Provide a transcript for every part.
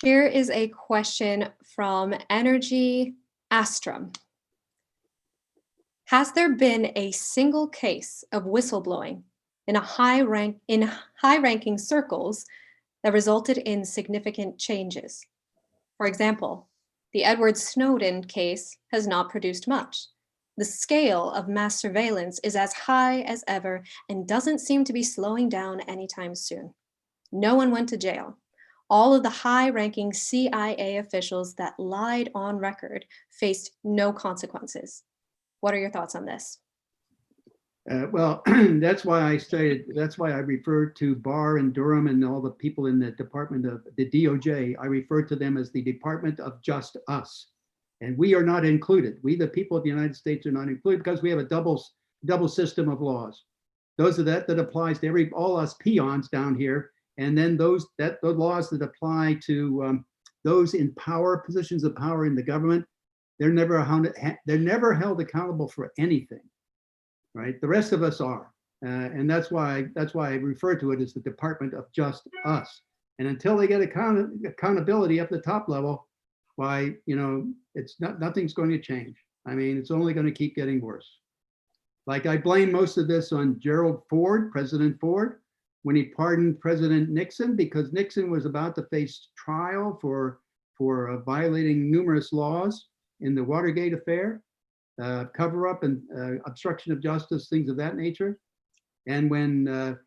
Here is a question from Energyastrum. Has there been a single case of whistleblowing in high-ranking circles that resulted in significant changes? For example, the Edward Snowden case has not produced much. The scale of mass surveillance is as high as ever and doesn't seem to be slowing down anytime soon. No one went to jail. All of the high-ranking CIA officials that lied on record faced no consequences. What are your thoughts on this? Well, that's why I referred to Barr and Durham and all the people in the Department of the DOJ. I refer to them as the Department of Just Us. And we are not included. We, the people of the United States, are not included because we have a double system of laws. Those are that applies to all us peons down here. And then the laws that apply to those in positions of power in the government, they're never held accountable for anything, right? The rest of us are, and that's why I refer to it as the Department of Just Us. And until they get accountability up the top level, why, nothing's going to change. I mean, it's only going to keep getting worse. Like, I blame most of this on Gerald Ford, President Ford, when he pardoned President Nixon, because Nixon was about to face trial for violating numerous laws in the Watergate affair, cover up and obstruction of justice, things of that nature. And when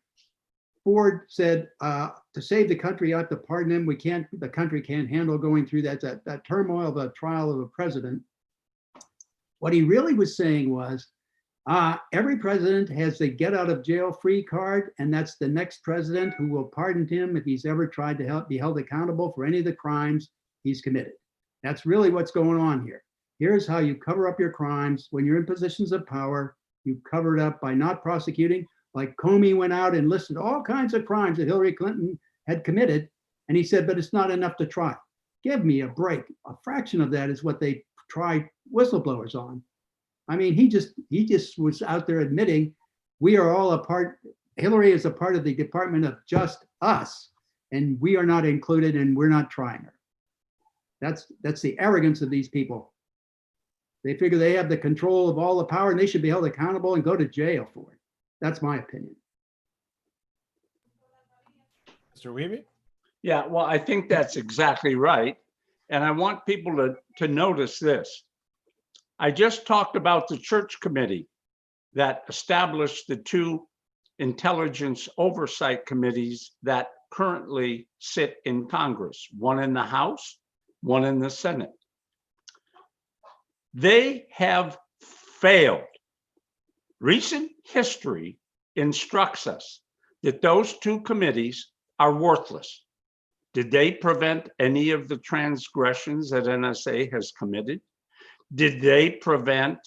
Ford said, to save the country, I have to pardon him. The country can't handle going through that turmoil of a trial of a president. What he really was saying was, every president has a get out of jail free card, and that's the next president who will pardon him if he's ever tried to be held accountable for any of the crimes he's committed. That's really what's going on here. Here's how you cover up your crimes when you're in positions of power. You cover it up by not prosecuting. Like Comey went out and listed all kinds of crimes that Hillary Clinton had committed, and he said, but it's not enough to try. Give me a break. A fraction of that is what they try whistleblowers on. I mean, he just was out there admitting we are all a part. Hillary is a part of the Department of Just Us, and we are not included, and we're not trying her. That's the arrogance of these people. They figure they have the control of all the power, and they should be held accountable and go to jail for it. That's my opinion. Mr. Wiebe? Yeah, well, I think that's exactly right. And I want people to notice this. I just talked about the church committee that established the two intelligence oversight committees that currently sit in Congress, one in the House, one in the Senate. They have failed. Recent history instructs us that those two committees are worthless. Did they prevent any of the transgressions that NSA has committed? Did they prevent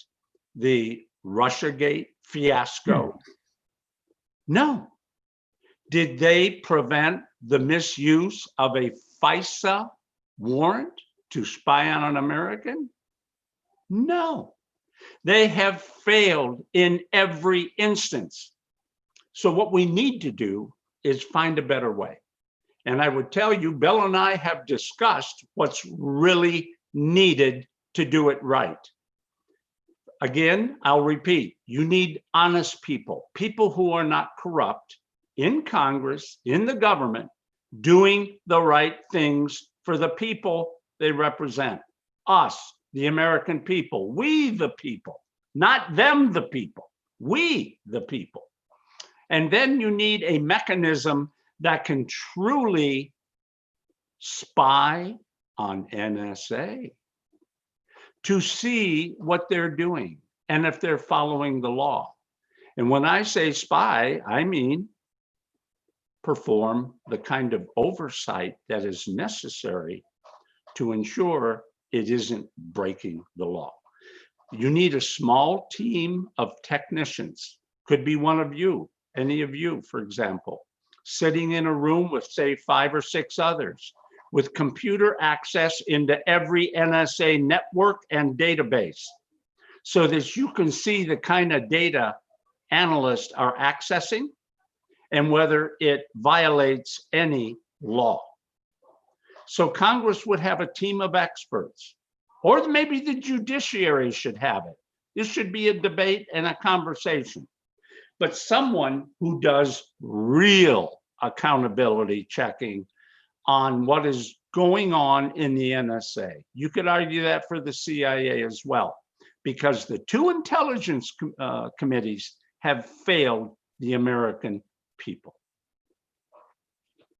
the Russiagate fiasco? No. Did they prevent the misuse of a FISA warrant to spy on an American? No. They have failed in every instance. So what we need to do is find a better way. And I would tell you, Bill and I have discussed what's really needed to do it right. Again, I'll repeat, you need honest people, people who are not corrupt in Congress, in the government, doing the right things for the people they represent. Us, the American people, we the people, not them the people, we the people. And then you need a mechanism that can truly spy on NSA to see what they're doing and if they're following the law. And when I say spy, I mean perform the kind of oversight that is necessary to ensure it isn't breaking the law. You need a small team of technicians, could be one of you, any of you, for example, sitting in a room with, say, 5 or 6 others, with computer access into every NSA network and database, so that you can see the kind of data analysts are accessing and whether it violates any law. So Congress would have a team of experts, or maybe the judiciary should have it. This should be a debate and a conversation. But someone who does real accountability checking on what is going on in the NSA. You could argue that for the CIA as well, because the two intelligence committees have failed the American people.